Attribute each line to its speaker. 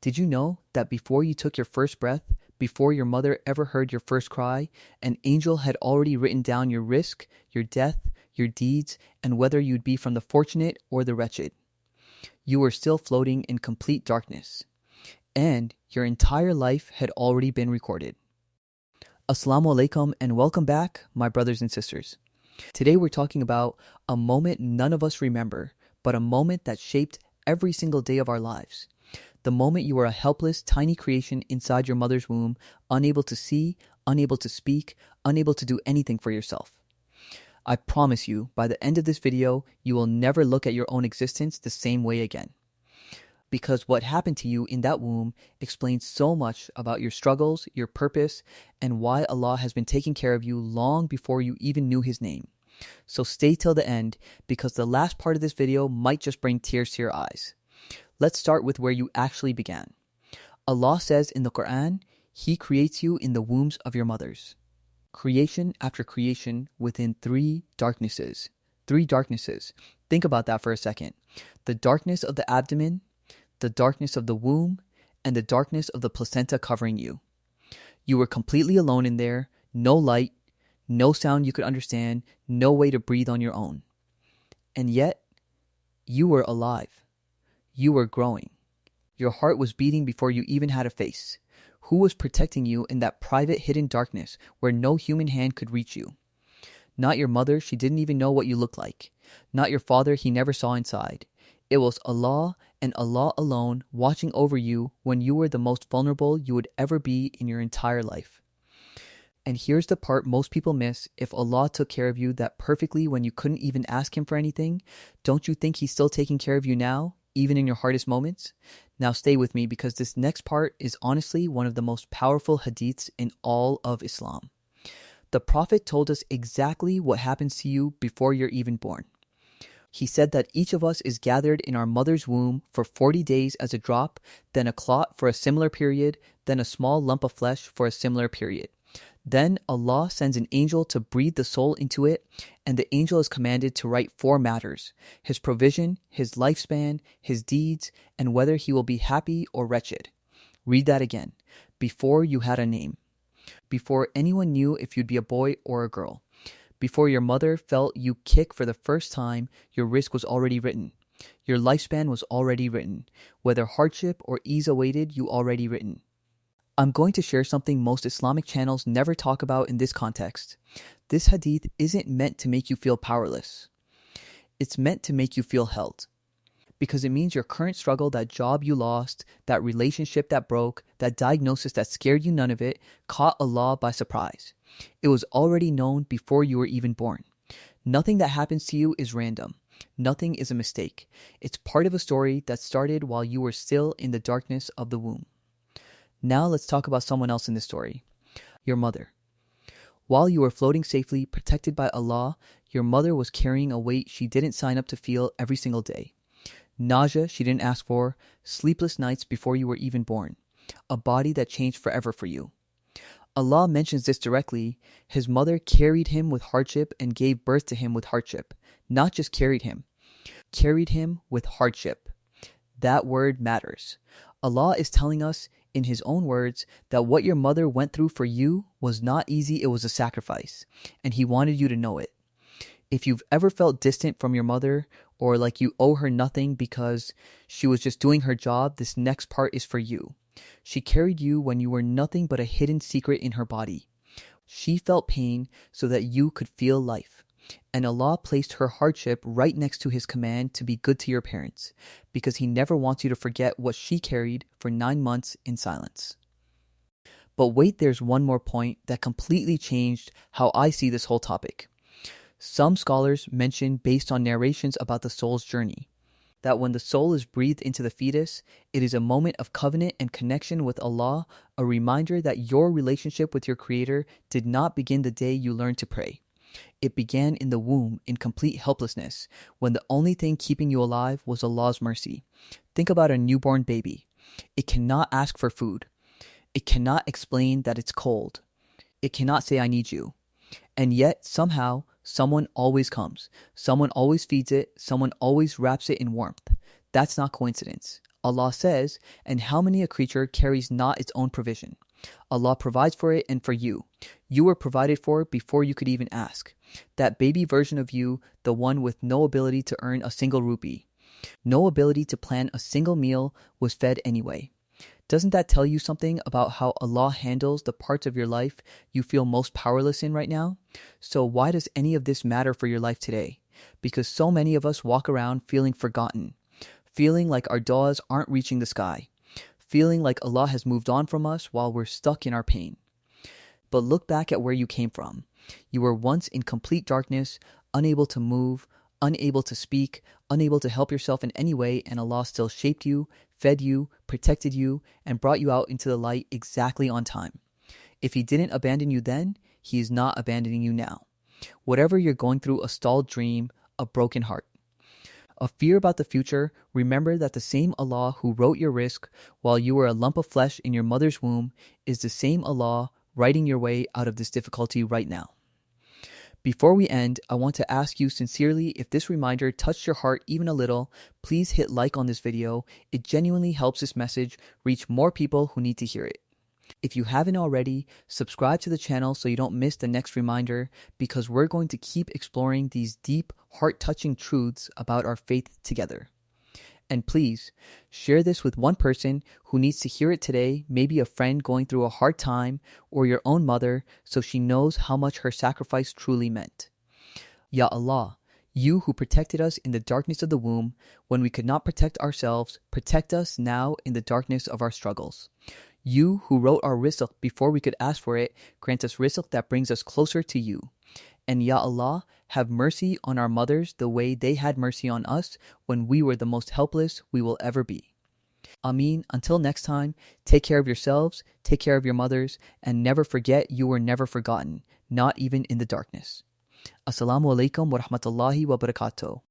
Speaker 1: Did you know that before you took your first breath, before your mother ever heard your first cry, an angel had already written down your risk, your death, your deeds, and whether you'd be from the fortunate or the wretched? You were still floating in complete darkness, and your entire life had already been recorded. Assalamu alaikum and welcome back, my brothers and sisters. Today we're talking about a moment none of us remember, but a moment that shaped every single day of our lives. The moment you were a helpless, tiny creation inside your mother's womb, unable to see, unable to speak, unable to do anything for yourself. I promise you, by the end of this video, you will never look at your own existence the same way again. Because what happened to you in that womb explains so much about your struggles, your purpose, and why Allah has been taking care of you long before you even knew His name. So stay till the end, because the last part of this video might just bring tears to your eyes. Let's start with where you actually began. Allah says in the Quran, He creates you in the wombs of your mothers. Creation after creation within three darknesses. Three darknesses. Think about that for a second. The darkness of the abdomen, the darkness of the womb, and the darkness of the placenta covering you. You were completely alone in there, no light, no sound you could understand, no way to breathe on your own. And yet, you were alive. You were growing. Your heart was beating before you even had a face. Who was protecting you in that private hidden darkness where no human hand could reach you? Not your mother, she didn't even know what you looked like. Not your father, he never saw inside. It was Allah and Allah alone watching over you when you were the most vulnerable you would ever be in your entire life. And here's the part most people miss. If Allah took care of you that perfectly when you couldn't even ask Him for anything, don't you think He's still taking care of you now, even in your hardest moments? Now stay with me, because this next part is honestly one of the most powerful hadiths in all of Islam. The Prophet told us exactly what happens to you before you're even born. He said that each of us is gathered in our mother's womb for 40 days as a drop, then a clot for a similar period, then a small lump of flesh for a similar period. Then Allah sends an angel to breathe the soul into it, and the angel is commanded to write 4 matters: his provision, his lifespan, his deeds, and whether he will be happy or wretched. Read that again. Before you had a name. Before anyone knew if you'd be a boy or a girl. Before your mother felt you kick for the first time, your risk was already written. Your lifespan was already written. Whether hardship or ease awaited you already written. I'm going to share something most Islamic channels never talk about in this context. This hadith isn't meant to make you feel powerless. It's meant to make you feel held. Because it means your current struggle, that job you lost, that relationship that broke, that diagnosis that scared you none of it, caught Allah by surprise. It was already known before you were even born. Nothing that happens to you is random. Nothing is a mistake. It's part of a story that started while you were still in the darkness of the womb. Now let's talk about someone else in this story. Your mother. While you were floating safely, protected by Allah, your mother was carrying a weight she didn't sign up to feel every single day. Nausea she didn't ask for, sleepless nights before you were even born, a body that changed forever for you. Allah mentions this directly. His mother carried him with hardship and gave birth to him with hardship. Not just carried him with hardship. That word matters. Allah is telling us in His own words that what your mother went through for you was not easy, it was a sacrifice, and He wanted you to know it. If you've ever felt distant from your mother, or like you owe her nothing because she was just doing her job, this next part is for you. She carried you when you were nothing but a hidden secret in her body. She felt pain so that you could feel life. And Allah placed her hardship right next to His command to be good to your parents, because He never wants you to forget what she carried for 9 months in silence. But wait, there's one more point that completely changed how I see this whole topic. Some scholars mention, based on narrations about the soul's journey, that when the soul is breathed into the fetus, it is a moment of covenant and connection with Allah, a reminder that your relationship with your Creator did not begin the day you learned to pray. It began in the womb in complete helplessness, when the only thing keeping you alive was Allah's mercy. Think about a newborn baby. It cannot ask for food. It cannot explain that it's cold. It cannot say, "I need you." And yet, somehow, someone always comes. Someone always feeds it. Someone always wraps it in warmth. That's not coincidence. Allah says, "And how many a creature carries not its own provision? Allah provides for it and for you. You were provided for before you could even ask. That baby version of you, the one with no ability to earn a single rupee, no ability to plan a single meal, was fed anyway." Doesn't that tell you something about how Allah handles the parts of your life you feel most powerless in right now? So why does any of this matter for your life today? Because so many of us walk around feeling forgotten, feeling like our du'as aren't reaching the sky, feeling like Allah has moved on from us while we're stuck in our pain. But look back at where you came from. You were once in complete darkness, unable to move, unable to speak, unable to help yourself in any way, and Allah still shaped you, fed you, protected you, and brought you out into the light exactly on time. If He didn't abandon you then, He is not abandoning you now. Whatever you're going through, a stalled dream, a broken heart, a fear about the future, remember that the same Allah who wrote your risk while you were a lump of flesh in your mother's womb is the same Allah writing your way out of this difficulty right now. Before we end, I want to ask you sincerely, if this reminder touched your heart even a little, please hit like on this video. It genuinely helps this message reach more people who need to hear it. If you haven't already, subscribe to the channel so you don't miss the next reminder, because we're going to keep exploring these deep, heart-touching truths about our faith together. And please, share this with one person who needs to hear it today, maybe a friend going through a hard time, or your own mother, so she knows how much her sacrifice truly meant. Ya Allah, You who protected us in the darkness of the womb, when we could not protect ourselves, protect us now in the darkness of our struggles. You who wrote our rizq before we could ask for it, grant us rizq that brings us closer to you. And Ya Allah, have mercy on our mothers the way they had mercy on us when we were the most helpless we will ever be. Ameen. Until next time, take care of yourselves, take care of your mothers, and never forget you were never forgotten, not even in the darkness. Assalamu alaikum wa rahmatullahi wa barakatuh.